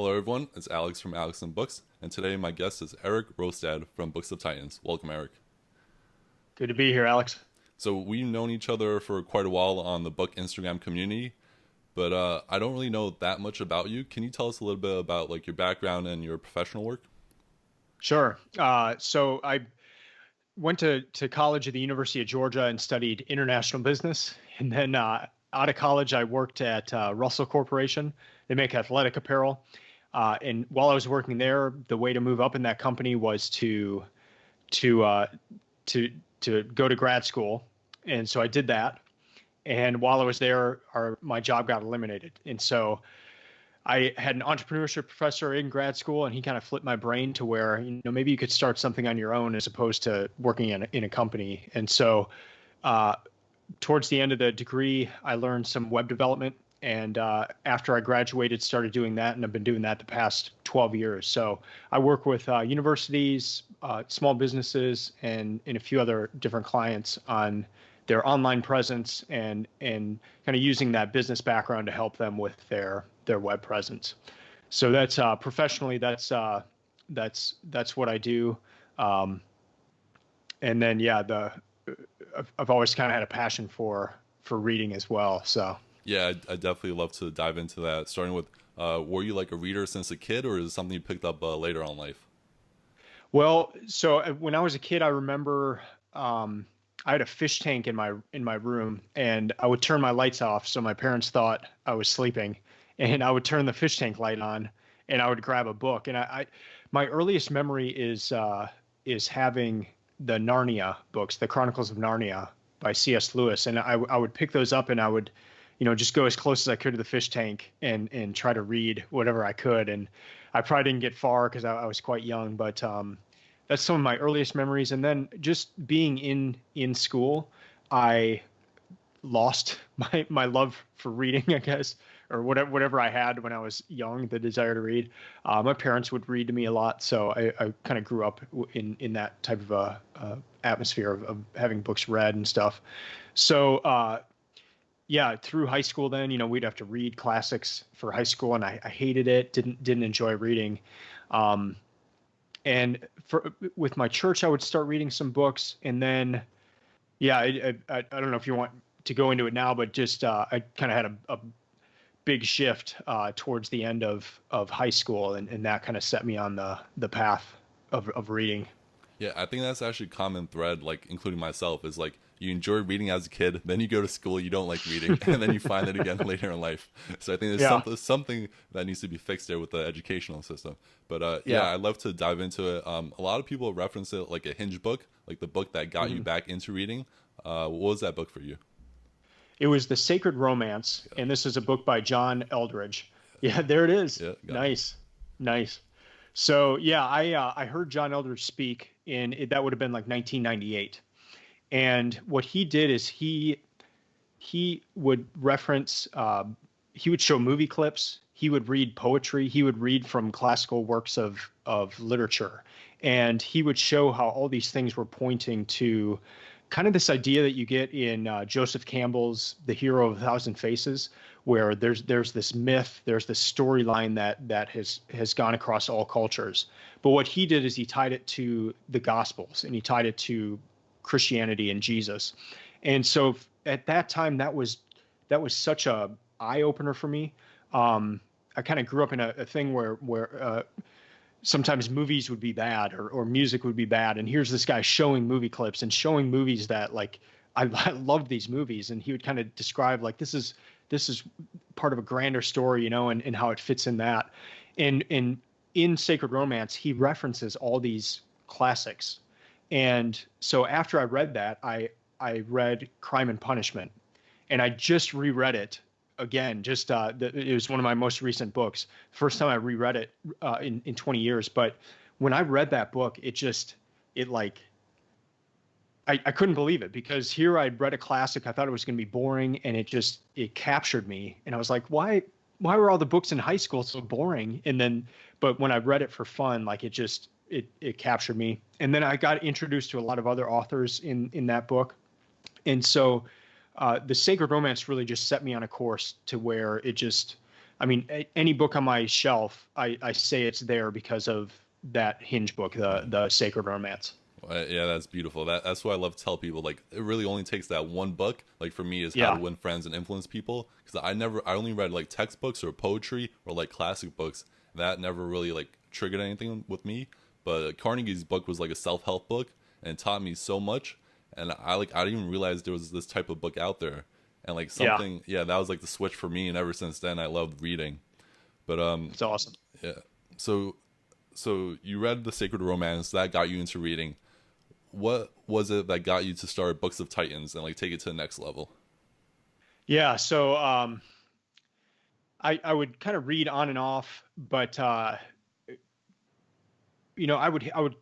Hello, everyone. It's Alex from Alex and Books, and today my guest is Erik Rostad from Books of Titans. Welcome, Erik. Good to be here, Alex. So we've known each other for quite a while on the book Instagram community, but I don't really know that much about you. Can you tell us a little bit about like your background and your professional work? Sure. So I went to college at the University of Georgia and studied international business. And then out of college, I worked at Russell Corporation. They make athletic apparel. And while I was working there, the way to move up in that company was to uh, to to go to grad school. And so I did that. And while I was there, my job got eliminated. And so I had an entrepreneurship professor in grad school, and he kind of flipped my brain to where, maybe you could start something on your own as opposed to working in a company. And so, uh, towards the end of the degree, I learned some web development. And after I graduated, started doing that, and I've been doing that the past 12 years. So I work with universities, small businesses, and a few other different clients on their online presence and kind of using that business background to help them with their web presence. So that's professionally, that's what I do. Um, and then yeah, I've always kind of had a passion for reading as well. So Yeah, I definitely love to dive into that. Starting with, were you like a reader since a kid, or is it something you picked up later on in life? well, so when I was a kid, I remember I had a fish tank in my room, and I would turn my lights off so my parents thought I was sleeping, and I would turn the fish tank light on, and I would grab a book. And my earliest memory is having the Narnia books, the Chronicles of Narnia by C.S. Lewis, and I would pick those up and I would, just go as close as I could to the fish tank and try to read whatever I could. And I probably didn't get far because I was quite young, but that's some of my earliest memories. And then just being in school, I lost my love for reading, I guess, or whatever I had when I was young, the desire to read. My parents would read to me a lot, so I kind of grew up in that type of atmosphere of having books read and stuff. So yeah, through high school, then we'd have to read classics for high school, and I hated it. Didn't enjoy reading. Um, and with my church, I would start reading some books, and then yeah, I don't know if you want to go into it now, but just I kind of had a big shift towards the end of high school, and that kind of set me on the path of reading. Yeah, I think that's actually a common thread, like including myself, is like you enjoy reading as a kid, then you go to school, you don't like reading, and then you find it again later in life. So I think there's Yeah, something that needs to be fixed there with the educational system. But yeah, yeah. I'd love to dive into it. A lot of people reference it like a hinge book, like the book that got you Mhm. back into reading. What was that book for you? It was The Sacred Romance, Yeah, and this is a book by John Eldridge. Yeah, there it is. yeah, got it. Nice, nice. So yeah, I heard John Eldridge speak that would have been like 1998. And what he did is he would reference he would show movie clips, he would read poetry, he would read from classical works of literature, and he would show how all these things were pointing to kind of this idea that you get in Joseph Campbell's The Hero of a Thousand Faces, where there's this myth, there's this storyline that has gone across all cultures. But what he did is he tied it to the Gospels, and he tied it to Christianity and Jesus. And so at that time, that was such a eye opener for me. I kind of grew up in a thing where sometimes movies would be bad, or music would be bad, and here's this guy showing movie clips and showing movies that like I loved these movies, and he would kind of describe like this is part of a grander story, and how it fits in that. And in Sacred Romance, he references all these classics. And so after I read that, I read Crime and Punishment, and I just reread it again. Just it was one of my most recent books. First time I reread it in 20 years. But when I read that book, it like I couldn't believe it, because here I'd read a classic. I thought it was going to be boring, and it captured me. And I was like, why were all the books in high school so boring? And then, but when I read it for fun, like it captured me. And then I got introduced to a lot of other authors in that book. And so the Sacred Romance really just set me on a course to where I mean, any book on my shelf, I say it's there because of that Hinge book, the Sacred Romance. Yeah, that's beautiful. That's what I love to tell people. Like, it really only takes that one book. Like for me, is How to Yeah, Win Friends and Influence People. Because I only read like textbooks or poetry or like classic books. That never really like triggered anything with me. But Carnegie's book was like a self help book, and it taught me so much. And I didn't even realize there was this type of book out there. And like yeah, something, yeah, that was like the switch for me. And ever since then, I loved reading. But it's awesome. yeah. So you read the Sacred Romance that got you into reading. What was it that got you to start Books of Titans and like take it to the next level? Yeah, so I would kind of read on and off, but I would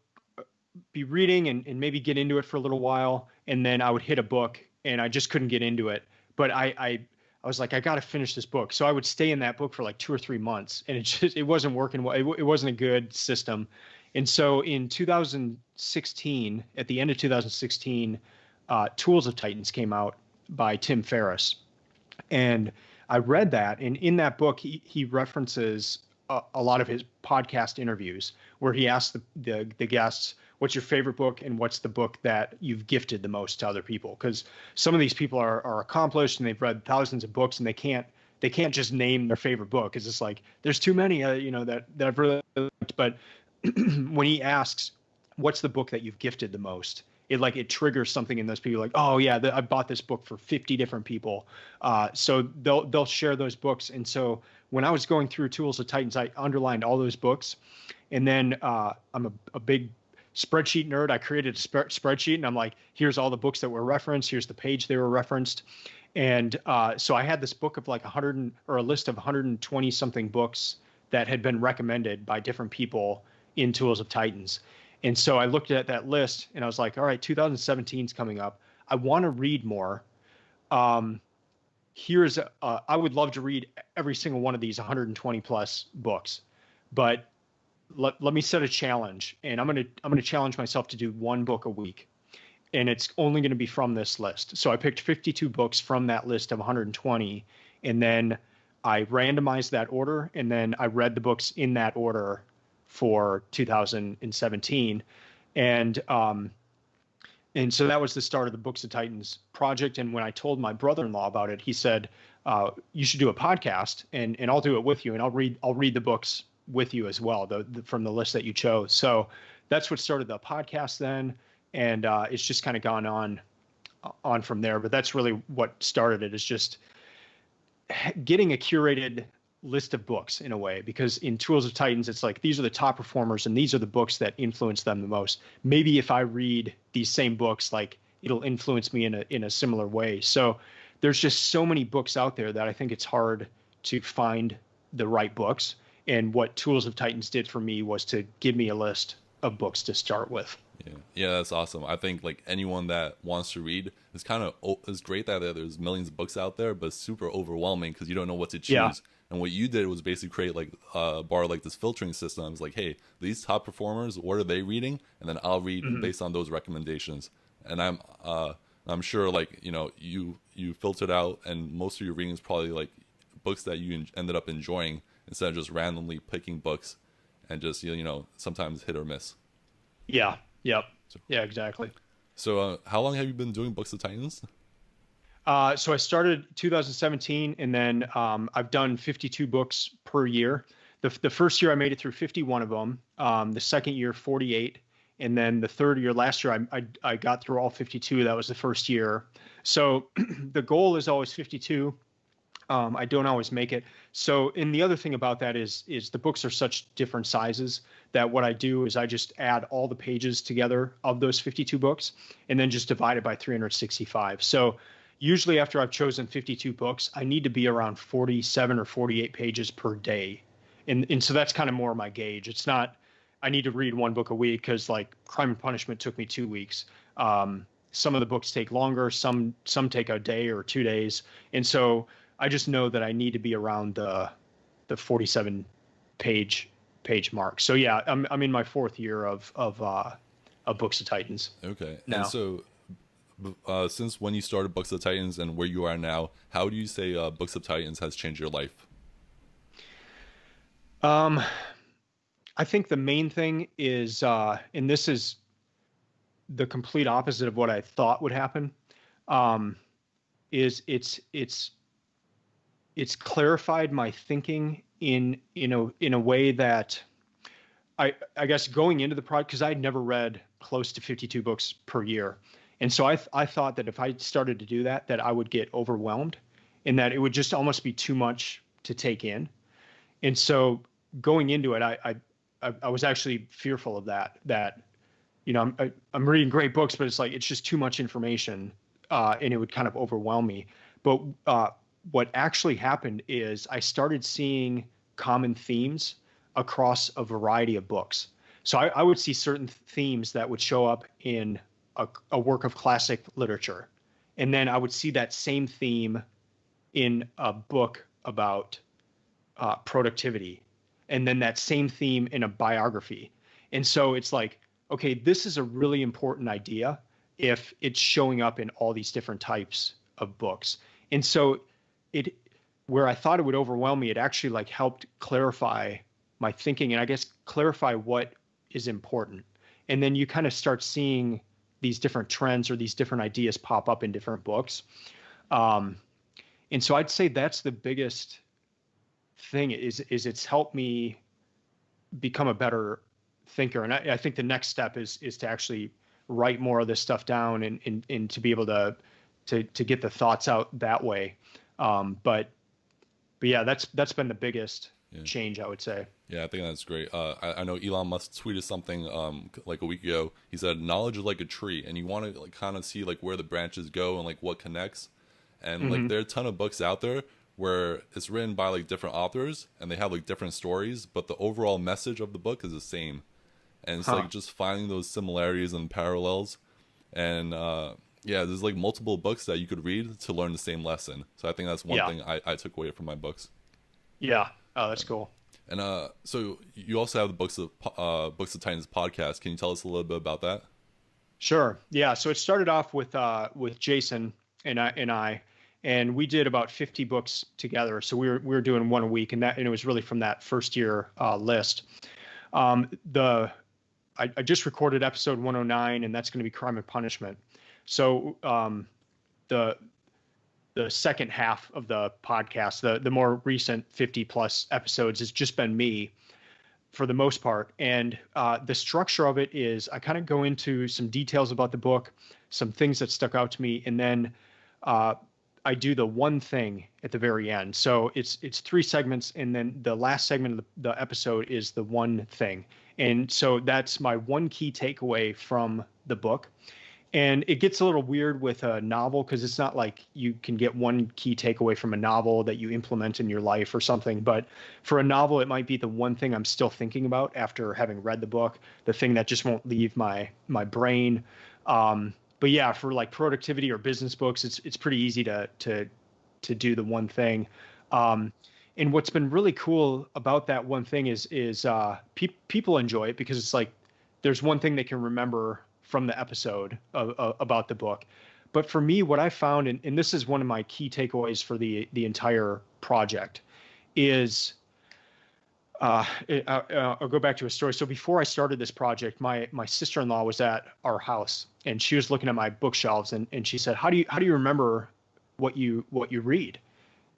be reading and maybe get into it for a little while, and then I would hit a book and I just couldn't get into it. But I was like, I got to finish this book. So I would stay in that book for like 2 or 3 months, and it wasn't working well. It wasn't a good system. And so in 2016, at the end of 2016, Tools of Titans came out by Tim Ferriss, and I read that, and in that book, he references a lot of his podcast interviews where he asks the guests, "What's your favorite book, and what's the book that you've gifted the most to other people?" Because some of these people are accomplished and they've read thousands of books, and they can't just name their favorite book. It's just like there's too many, that I've really liked. But when he asks, "What's the book that you've gifted the most?" It triggers something in those people, like, oh yeah, I bought this book for 50 different people. So they'll share those books. And so when I was going through Tools of Titans, I underlined all those books. And then I'm a big spreadsheet nerd. I created a spreadsheet, and I'm like, here's all the books that were referenced. Here's the page they were referenced. And so I had this book of like 100 or a list of 120 something books that had been recommended by different people in Tools of Titans. And so I looked at that list and I was like, all right, 2017 is coming up. I want to read more. Um, I would love to read every single one of these 120 plus books, but let me set a challenge, and I'm gonna challenge myself to do one book a week, and it's only going to be from this list. So I picked 52 books from that list of 120, and then I randomized that order, and then I read the books in that order for 2017, and so that was the start of the Books of Titans project. And when I told my brother-in-law about it, he said, "You should do a podcast, and I'll do it with you, and I'll read the books with you as well, from the list that you chose." So that's what started the podcast then, and it's just kind of gone on from there. But that's really what started it, is just getting a curated list of books in a way, because in Tools of Titans, it's like, these are the top performers and these are the books that influence them the most. Maybe if I read these same books, like, it'll influence me in a similar way. So there's just so many books out there that I think it's hard to find the right books. And what Tools of Titans did for me was to give me a list of books to start with. Yeah, that's awesome. I think like anyone that wants to read, it's great that there's millions of books out there, but it's super overwhelming because you don't know what to Yeah. choose. And what you did was basically create like bar like this filtering system. It's like, hey, these top performers, what are they reading? And then I'll read Mm-hmm. based on those recommendations. And I'm sure like you filtered out, and most of your reading is probably like books that you ended up enjoying instead of just randomly picking books and just sometimes hit or miss. Yeah. Yep. So, Yeah, exactly. how long have you been doing Books of Titans? So I started 2017, and then I've done 52 books per year. The first year I made it through 51 of them. The second year, 48, and then the third year, last year, I got through all 52. That was the first year. So the goal is always 52. I don't always make it. So, and the other thing about that is the books are such different sizes that what I do is I just add all the pages together of those 52 books and then just divide it by 365. So usually after I've chosen 52 books, I need to be around 47 or 48 pages per day. And so that's kind of more my gauge. It's not, I need to read one book a week, because like Crime and Punishment took me 2 weeks. Some of the books take longer. Some take a day or 2 days. And so I just know that I need to be around the 47 page mark. So yeah, I'm in my fourth year of Books of Titans Okay. now. And so since when you started Books of Titans and where you are now, how do you say Books of Titans has changed your life? Um, I think the main thing is, and this is the complete opposite of what I thought would happen, um, is it's clarified my thinking in a way that I guess going into the project, because I'd never read close to 52 books per year, and so I thought that if I started to do that, that I would get overwhelmed, and that it would just almost be too much to take in. And so going into it, I was actually fearful of that. That I'm reading great books, but it's like it's just too much information, and it would kind of overwhelm me. But what actually happened is I started seeing common themes across a variety of books. So I would see certain themes that would show up in a work of classic literature, and then I would see that same theme in a book about productivity, and then that same theme in a biography. And so it's like, okay, this is a really important idea if it's showing up in all these different types of books. And so it, where I thought it would overwhelm me, it actually like helped clarify my thinking, and I guess clarify what is important. And then you kind of start seeing these different trends or these different ideas pop up in different books. Um, and so I'd say that's the biggest thing is it's helped me become a better thinker. And I think the next step is to actually write more of this stuff down and to be able to get the thoughts out that way. But yeah, that's been the biggest Yeah. change, I would say. Yeah, I think that's great. I know Elon Musk tweeted something like a week ago. He said knowledge is like a tree, and you want to like kind of see like where the branches go and like what connects. And like Mm-hmm. there are a ton of books out there where it's written by like different authors and they have like different stories, but the overall message of the book is the same. And it's Huh. like just finding those similarities and parallels. And yeah, there's like multiple books that you could read to learn the same lesson. So I think that's one Yeah. thing I took away from my books. Yeah. Oh, that's cool. And so you also have the Books of Titans podcast. Can you tell us a little bit about that? Sure. Yeah. So it started off with Jason and we did about 50 books together. So we were doing one a week, and it was really from that first year list. The I just recorded episode 109, and that's going to be Crime and Punishment. So the the second half of the podcast, the more recent 50 plus episodes, has just been me for the most part. And the structure of it is I kind of go into some details about the book, some things that stuck out to me, and then uh, I do the one thing at the very end. So it's three segments, and then the last segment of the episode is the one thing. And so that's my one key takeaway from the book. And it gets a little weird with a novel because it's not like you can get one key takeaway from a novel that you implement in your life or something. But for a novel, it might be the one thing I'm still thinking about after having read the book, the thing that just won't leave my brain. But yeah, for like productivity or business books, it's pretty easy to do the one thing. Um, and what's been really cool about that one thing is people enjoy it because it's like there's one thing they can remember from the episode about the book. But for me, what I found, and this is one of my key takeaways for the entire project, is I'll go back to a story. So before I started this project, my sister-in-law was at our house, and she was looking at my bookshelves, and she said, "How do you remember what you read?"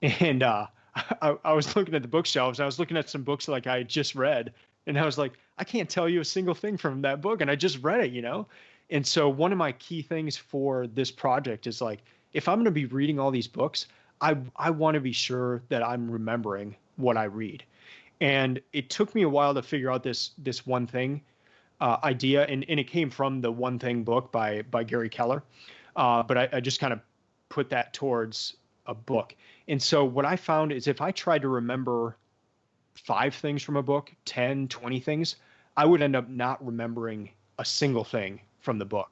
And I was looking at the bookshelves. I was looking at some books like I had just read, and I was like, I can't tell you a single thing from that book, and I just read it. And so one of my key things for this project is like, if I'm going to be reading all these books, I want to be sure that I'm remembering what I read. And it took me a while to figure out this one thing idea, and it came from the One Thing book by Gary Keller. But I just kind of put that towards a book. And so what I found is if I tried to remember five things from a book, 10, 20 things, I would end up not remembering a single thing from the book.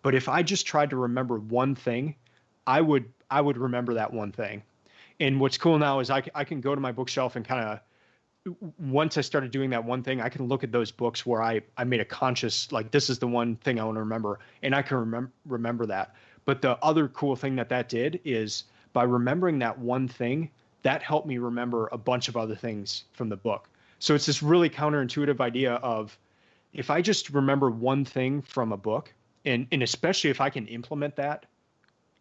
But if I just tried to remember one thing, I would remember that one thing. And what's cool now is I can go to my bookshelf and kind of once I started doing that one thing, I can look at those books where I made a conscious like this is the one thing I want to remember, and I can remember that. But the other cool thing that did is by remembering that one thing, that helped me remember a bunch of other things from the book. So it's this really counterintuitive idea of if I just remember one thing from a book, and especially if I can implement that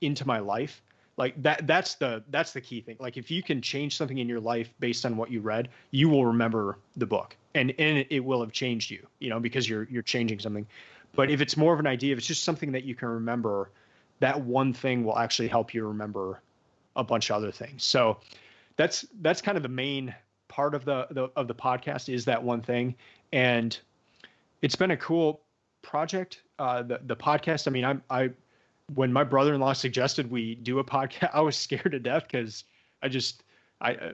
into my life, like that's the key thing. Like if you can change something in your life based on what you read, you will remember the book, and it will have changed you, because you're changing something. But if it's more of an idea, if it's just something that you can remember, that one thing will actually help you remember a bunch of other things. So that's kind of the main part of the podcast, is that one thing. And it's been a cool project. The podcast. I mean, I when my brother-in-law suggested we do a podcast, I was scared to death because I just I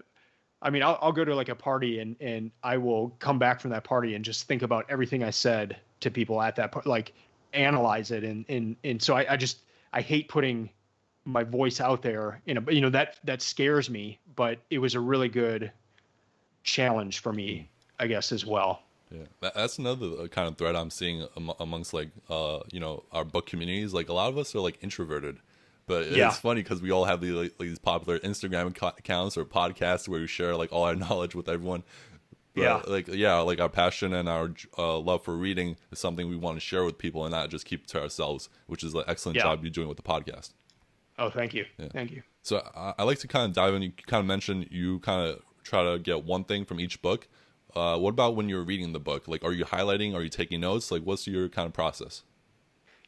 I mean, I'll go to like a party, and I will come back from that party and just think about everything I said to people at that part, like analyze it. And so I hate putting my voice out there that scares me, but it was a really good challenge for me, I guess, as well. Yeah, that's another kind of thread I'm seeing amongst like our book communities. Like a lot of us are like introverted, but Yeah. it's funny because we all have like these popular Instagram accounts or podcasts where we share like all our knowledge with everyone. But, like our passion and our love for reading is something we want to share with people and not just keep to ourselves, which is an excellent job you're doing with the podcast. Oh, thank you. Yeah. Thank you. So I like to kind of dive in. You kind of mentioned you kind of try to get one thing from each book. What about when you're reading the book? Like, are you highlighting? Are you taking notes? Like, what's your kind of process?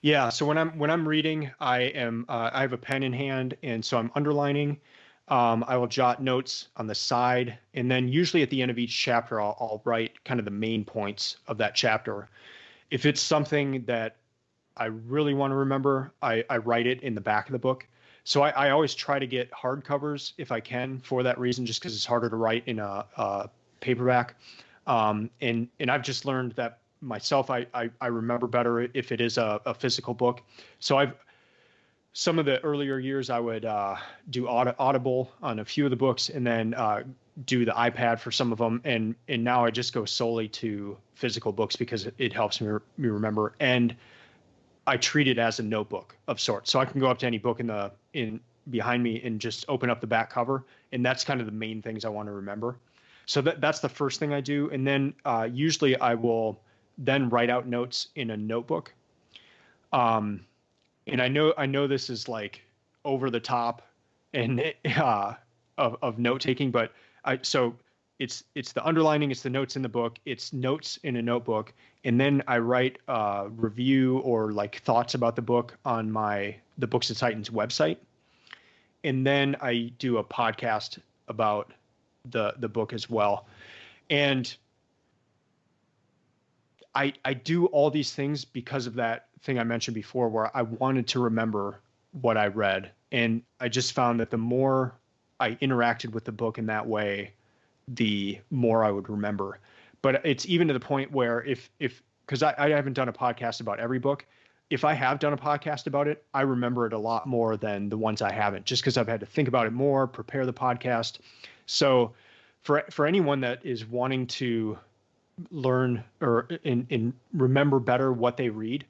Yeah. So when I'm reading, I have a pen in hand, and so I'm underlining. I will jot notes on the side, and then usually at the end of each chapter, I'll write kind of the main points of that chapter. If it's something that I really want to remember, I write it in the back of the book. So I always try to get hardcovers if I can, for that reason, just because it's harder to write in a paperback. And I've just learned that myself, I remember better if it is a physical book. So some of the earlier years I would do Audible on a few of the books, and then do the iPad for some of them. And now I just go solely to physical books because it helps me remember. And I treat it as a notebook of sorts. So I can go up to any book in behind me and just open up the back cover. And that's kind of the main things I want to remember. So that's the first thing I do. And then usually I will then write out notes in a notebook. And I know this is like over the top and of note taking, but so it's the underlining, it's the notes in the book, it's notes in a notebook, and then I write a review or like thoughts about the book on the Books of Titans website, and then I do a podcast about the book as well. And I do all these things because of that thing I mentioned before, where I wanted to remember what I read. And I just found that the more I interacted with the book in that way, the more I would remember. But it's even to the point where because I haven't done a podcast about every book. If I have done a podcast about it, I remember it a lot more than the ones I haven't, just because I've had to think about it more, prepare the podcast. So for anyone that is wanting to learn or in remember better what they read,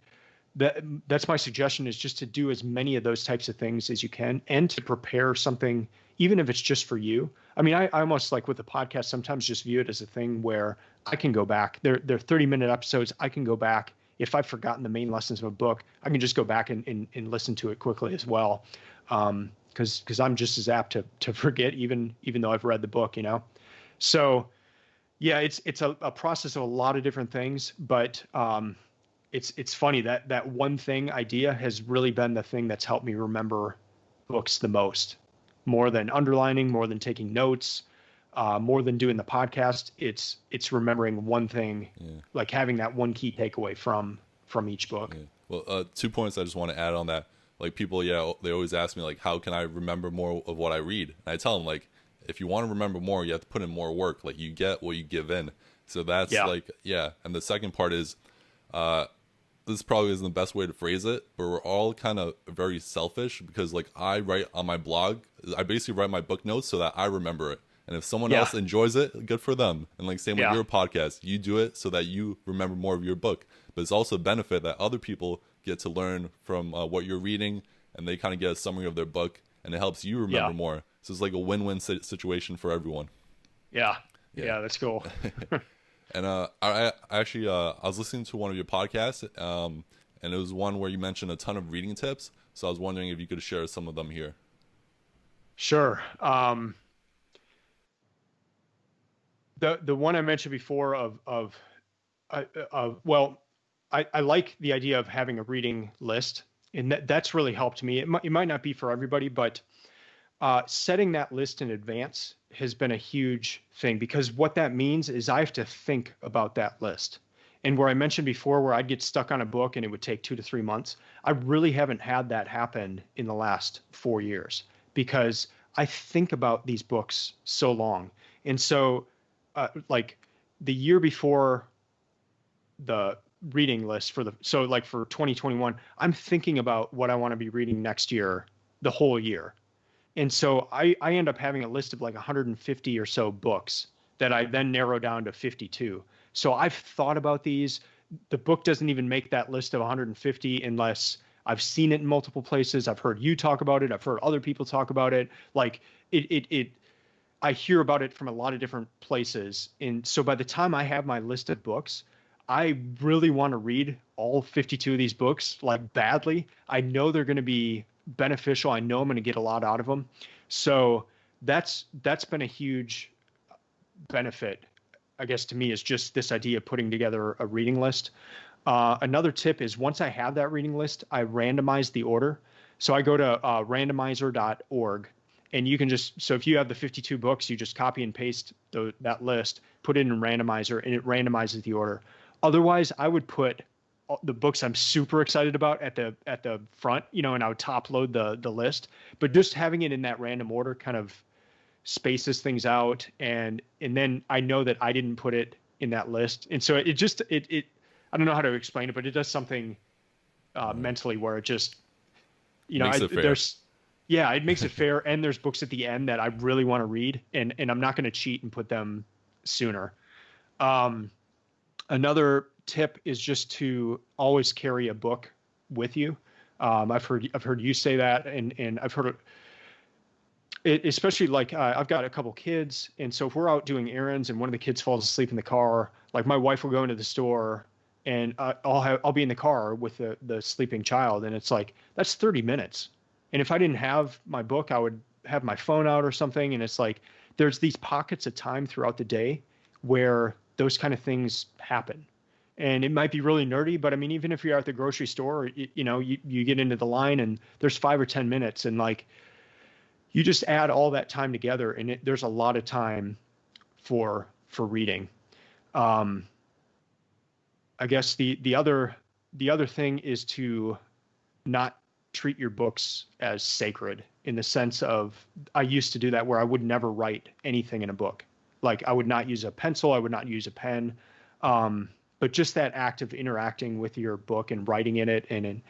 that's my suggestion, is just to do as many of those types of things as you can, and to prepare something, even if it's just for you. I mean, I almost, like with the podcast, sometimes just view it as a thing where I can go back. They're 30-minute episodes. I can go back. If I've forgotten the main lessons of a book, I can just go back and listen to it quickly as well. Because I'm just as apt to forget, even though I've read the book, So yeah, it's a process of a lot of different things, but it's funny that one thing idea has really been the thing that's helped me remember books the most, more than underlining, more than taking notes, more than doing the podcast. It's remembering one thing, like having that one key takeaway from each book. Yeah. Well, 2 points I just want to add on that. Like people, they always ask me like, how can I remember more of what I read? And I tell them like, if you want to remember more, you have to put in more work. Like you get what you give in. So that's And the second part is, this probably isn't the best way to phrase it, but we're all kind of very selfish, because like I write on my blog, I basically write my book notes so that I remember it. And if someone else enjoys it, good for them. And like same with your podcast, you do it so that you remember more of your book. But it's also a benefit that other people get to learn from what you're reading, and they kind of get a summary of their book, and it helps you remember more. So it's like a win-win situation for everyone. Yeah. Yeah. Yeah, that's cool. And I actually I was listening to one of your podcasts, and it was one where you mentioned a ton of reading tips. So I was wondering if you could share some of them here. Sure. The one I mentioned before well, I like the idea of having a reading list, and that's really helped me. It might not be for everybody, but setting that list in advance has been a huge thing, because what that means is I have to think about that list. And where I mentioned before, where I'd get stuck on a book and it would take 2 to 3 months, I really haven't had that happen in the last 4 years, because I think about these books so long. And so, like the year before the reading list for 2021, I'm thinking about what I want to be reading next year, the whole year. And so I end up having a list of like 150 or so books that I then narrow down to 52. So I've thought about these. The book doesn't even make that list of 150 unless I've seen it in multiple places. I've heard you talk about it. I've heard other people talk about it. Like I hear about it from a lot of different places. And so by the time I have my list of books, I really want to read all 52 of these books, like badly. I know they're going to be beneficial. I know I'm going to get a lot out of them. So that's been a huge benefit, I guess, to me, is just this idea of putting together a reading list. Another tip is, once I have that reading list, I randomize the order. So I go to randomizer.org, and you can so if you have the 52 books, you just copy and paste that list, put it in randomizer, and it randomizes the order. Otherwise, I would put the books I'm super excited about at the front, and I would top load the list. But just having it in that random order kind of spaces things out, and then I know that I didn't put it in that list, and so it I don't know how to explain it, but it does something mentally where it just Makes it fair. it makes it fair, and there's books at the end that I really want to read, and I'm not going to cheat and put them sooner. Another tip is just to always carry a book with you. I've heard you say that, and I've heard it, especially like I've got a couple kids, and so if we're out doing errands and one of the kids falls asleep in the car, like my wife will go into the store, and I'll be in the car with the sleeping child, and it's like that's 30 minutes. And if I didn't have my book, I would have my phone out or something, and it's like there's these pockets of time throughout the day where those kind of things happen. And it might be really nerdy, but I mean, even if you're at the grocery store, you get into the line and there's 5 or 10 minutes, and like you just add all that time together, and there's a lot of time for reading. I guess the other thing is to not treat your books as sacred, in the sense of, I used to do that where I would never write anything in a book. Like I would not use a pencil, I would not use a pen. But just that act of interacting with your book and writing in it, and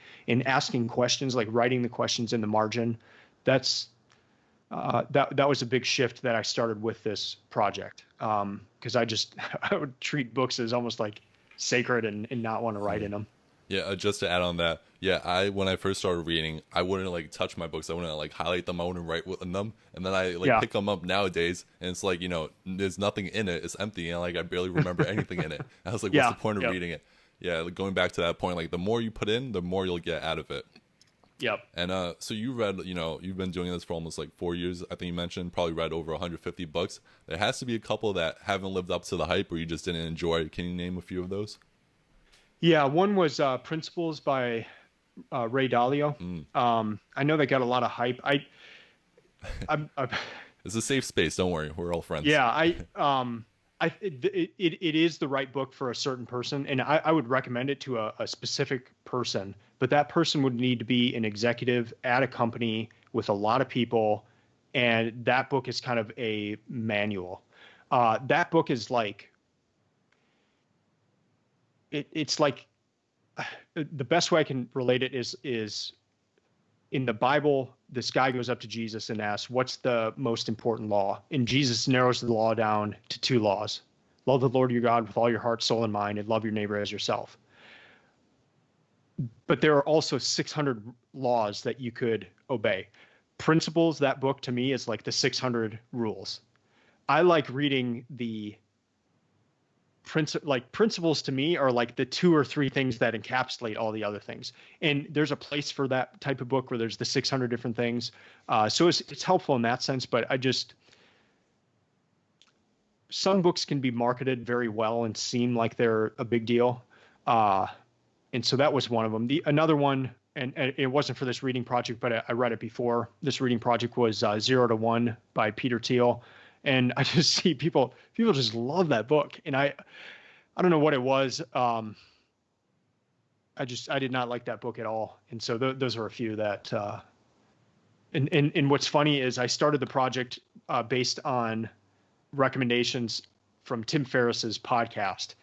asking questions, like writing the questions in the margin, that was a big shift that I started with this project. Because I would treat books as almost like sacred, and not want to write in them. Yeah, just to add on that, yeah, when I first started reading, I wouldn't like touch my books. I wouldn't like highlight them. I wouldn't write in them. And then I pick them up nowadays, and it's like, there's nothing in it. It's empty, and like I barely remember anything in it. I was like, what's the point of reading it? Yeah, like, going back to that point, like the more you put in, the more you'll get out of it. Yep. And so you read, you've been doing this for almost like 4 years. I think you mentioned probably read over 150 books. There has to be a couple that haven't lived up to the hype, or you just didn't enjoy. Can you name a few of those? Yeah, one was Principles by Ray Dalio. I know they got a lot of hype. It's a safe space. Don't worry, we're all friends. Yeah, it is the right book for a certain person, and I would recommend it to a specific person. But that person would need to be an executive at a company with a lot of people, and that book is kind of a manual. That book is like, it's like, the best way I can relate it is in the Bible, this guy goes up to Jesus and asks, what's the most important law? And Jesus narrows the law down to 2 laws. Love the Lord your God with all your heart, soul, and mind, and love your neighbor as yourself. But there are also 600 laws that you could obey. Principles, that book to me is like the 600 rules. I like reading the principles. To me are like the two or three things that encapsulate all the other things. And there's a place for that type of book where there's the 600 different things. So it's helpful in that sense, but some books can be marketed very well and seem like they're a big deal. Uh, and so that was one of them. Another one, and it wasn't for this reading project, but I read it before. This reading project was 0 to 1 by Peter Thiel. And I just see people just love that book. And I don't know what it was. I did not like that book at all. And so those are a few that, and what's funny is I started the project based on recommendations from Tim Ferriss's podcast,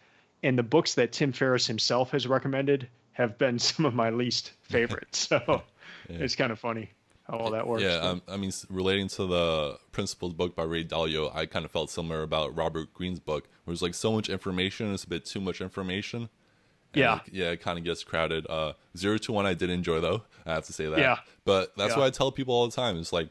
and the books that Tim Ferriss himself has recommended have been some of my least favorites. So Yeah. it's kind of funny how all that works. Yeah, I mean, relating to the Principles book by Ray Dalio, I kind of felt similar about Robert Greene's book, where there's like so much information, it's a bit too much information. And Yeah. like, yeah, it kind of gets crowded. 0 to 1 I did enjoy, though. I have to say that. Yeah. But that's Yeah. what I tell people all the time. It's like,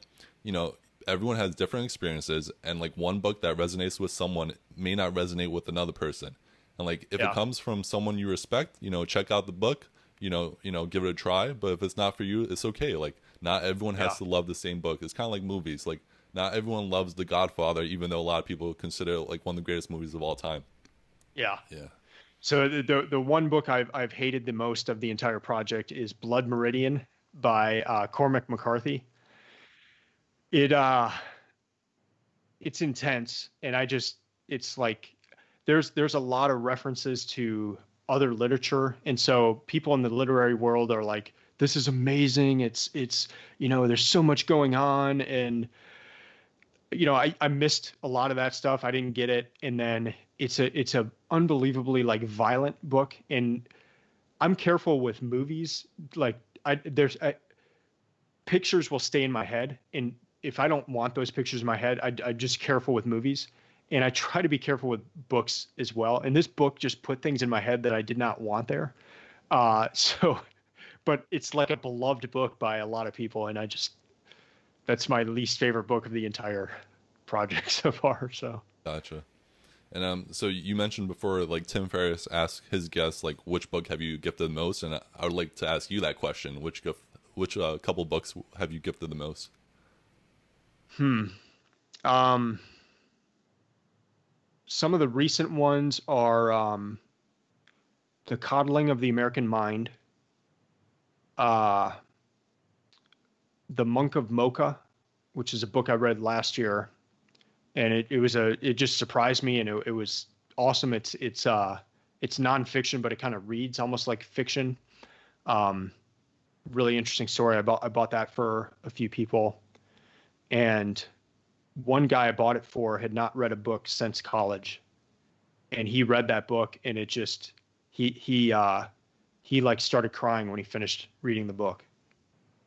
everyone has different experiences, and like one book that resonates with someone may not resonate with another person. And like if Yeah. it comes from someone you respect, check out the book, give it a try. But if it's not for you, it's okay. Like not everyone has to love the same book. It's kind of like movies. Like not everyone loves The Godfather, even though a lot of people consider it like one of the greatest movies of all time. Yeah. Yeah. So the one book I've hated the most of the entire project is Blood Meridian by Cormac McCarthy. It's intense, and it's like there's a lot of references to other literature, and so people in the literary world are like, this is amazing. It's there's so much going on, and I missed a lot of that stuff. I didn't get it, and then it's a unbelievably like violent book, and I'm careful with movies. Like pictures will stay in my head, and if I don't want those pictures in my head, I just careful with movies, and I try to be careful with books as well. And this book just put things in my head that I did not want there. But it's like a beloved book by a lot of people, and that's my least favorite book of the entire project so far. So Gotcha. And so you mentioned before, like Tim Ferriss asked his guests, like, which book have you gifted the most? And I would like to ask you that question: which couple books have you gifted the most? Some of the recent ones are The Coddling of the American Mind, The Monk of Mocha, which is a book I read last year, and it just surprised me, and it was awesome. It's nonfiction, but it kind of reads almost like fiction. Really interesting story. I bought that for a few people, and one guy I bought it for had not read a book since college, and he read that book, and it just he like started crying when he finished reading the book,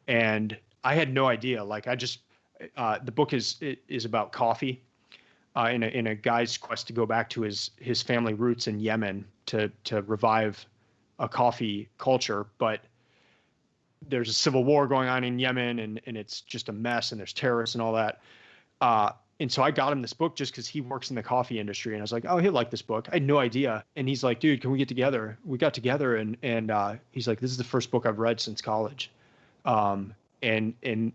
and I had no idea. Like the book is about coffee, in a guy's quest to go back to his family roots in Yemen to revive a coffee culture, but there's a civil war going on in Yemen, and it's just a mess, and there's terrorists and all that. And so I got him this book just because he works in the coffee industry, and I was like, oh, he'll like this book. I had no idea. And he's like, dude, can we get together? We got together, and he's like, this is the first book I've read since college. And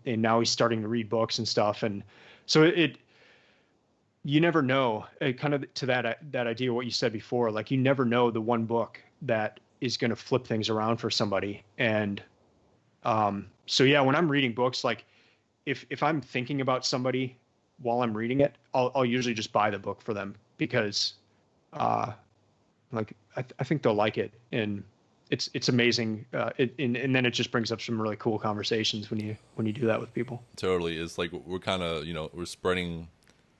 now he's starting to read books and stuff. And so you never know, kind of to that idea, what you said before, like you never know the one book that is going to flip things around for somebody. And so yeah, when I'm reading books, like if I'm thinking about somebody while I'm reading it, I'll usually just buy the book for them because like I think they'll like it, and it's amazing. And then it just brings up some really cool conversations when you do that with people. Totally. It's like we're kind of, we're spreading,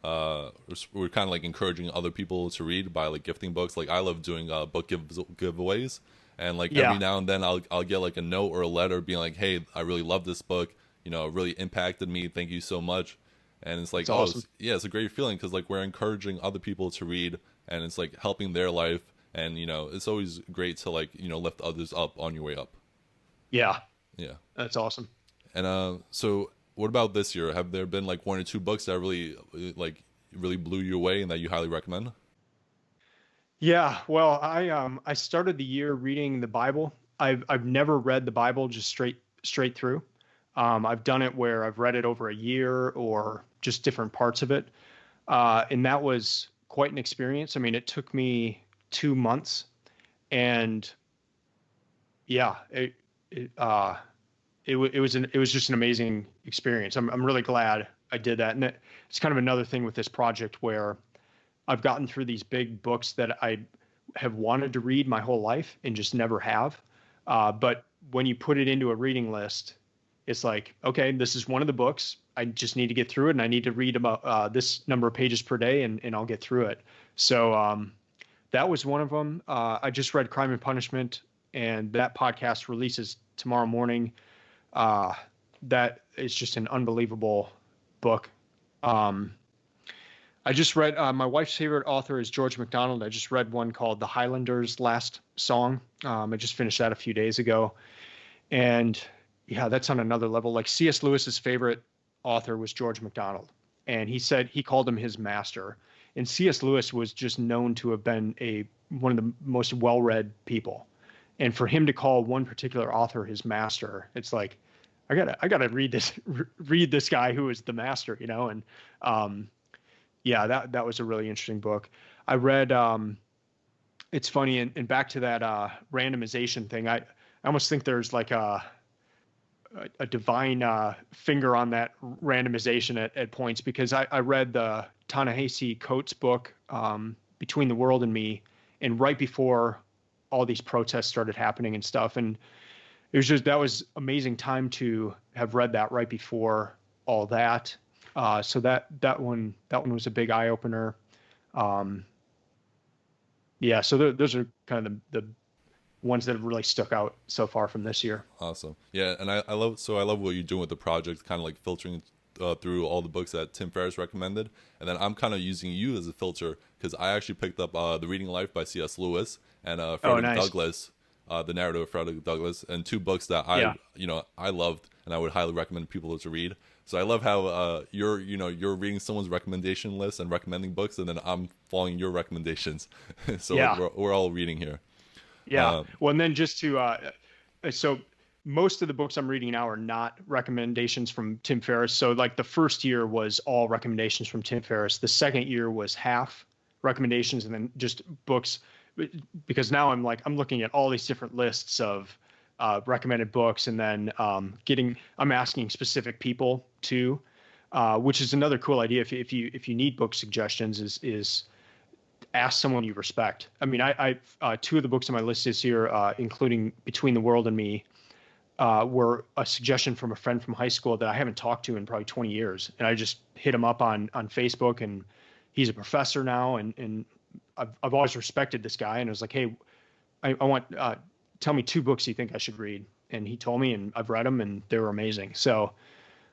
we're kind of like encouraging other people to read by like gifting books. Like I love doing book giveaways, and like every now and then I'll get like a note or a letter being like, hey, I really love this book, it really impacted me, thank you so much. And it's like, awesome. It's a great feeling because like we're encouraging other people to read, and it's like helping their life. And it's always great to like lift others up on your way up. Yeah Yeah, that's awesome. And so what about this year? Have there been like one or two books that really like really blew you away and that you highly recommend? Yeah, well, I started the year reading the Bible. I've never read the Bible just straight through. I've done it where I've read it over a year or just different parts of it, and that was quite an experience. I mean, it took me 2 months, and yeah, it was just an amazing experience. I'm really glad I did that, and it's kind of another thing with this project where I've gotten through these big books that I have wanted to read my whole life and just never have. But when you put it into a reading list, it's like, okay, this is one of the books. I just need to get through it, and I need to read about this number of pages per day, and I'll get through it. So that was one of them. I just read Crime and Punishment, and that podcast releases tomorrow morning. That is just an unbelievable book. I just read, my wife's favorite author is George MacDonald. I just read one called The Highlander's Last Song. I just finished that a few days ago. And yeah, that's on another level. Like C.S. Lewis's favorite author was George MacDonald. And he said he called him his master. And C.S. Lewis was just known to have been one of the most well-read people. And for him to call one particular author his master, it's like, I gotta read this guy who is the master, you know? And, yeah, that was a really interesting book. I read, it's funny, and back to that randomization thing, I almost think there's like a divine finger on that randomization at points, because I read the Ta-Nehisi Coates book, Between the World and Me, and right before all these protests started happening and stuff, and that was amazing time to have read that right before all that. So that one was a big eye opener. Yeah, so those are kind of the ones that have really stuck out so far from this year. Awesome. Yeah, and I love what you're doing with the project, kind of like filtering through all the books that Tim Ferriss recommended, and then I'm kind of using you as a filter because I actually picked up The Reading Life by C.S. Lewis and Frederick Nice. Douglass, the narrative of Frederick Douglass, and two books that I loved and I would highly recommend people to read. So I love how you're reading someone's recommendation list and recommending books, and then I'm following your recommendations. So Yeah. we're all reading here. Yeah. Well, and then just to so most of the books I'm reading now are not recommendations from Tim Ferriss. So like the first year was all recommendations from Tim Ferriss. The second year was half recommendations and then just books, because now I'm looking at all these different lists of recommended books, and then I'm asking specific people too, which is another cool idea. If you need book suggestions, is ask someone you respect. I mean, I two of the books on my list this year, including Between the World and Me, were a suggestion from a friend from high school that I haven't talked to in probably 20 years. And I just hit him up on Facebook, and he's a professor now. And I've always respected this guy. And I was like, hey, I want, tell me 2 books you think I should read. And he told me, and I've read them, and they were amazing. So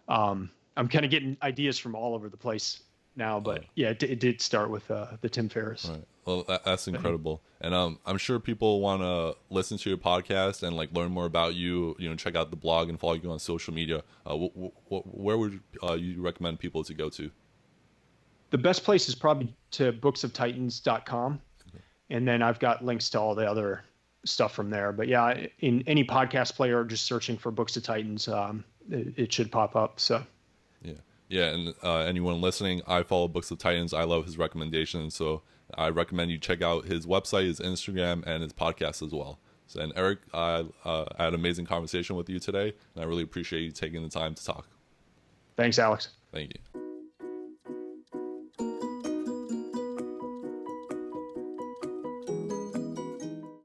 I'm kind of getting ideas from all over the place now, but yeah, it did start with the Tim Ferriss. Right. Well, that's incredible, and I'm sure people want to listen to your podcast and like learn more about you. You know, check out the blog and follow you on social media. Where would you recommend people to go to? The best place is probably to booksoftitans.com, and then I've got links to all the other stuff from there. But yeah, in any podcast player, just searching for Books of Titans, it should pop up. So yeah, and anyone listening, I follow Books of Titans. I love his recommendations, so I recommend you check out his website, his Instagram, and his podcast as well. So, and Erik, I had an amazing conversation with you today, and I really appreciate you taking the time to talk. Thanks, Alex. Thank you.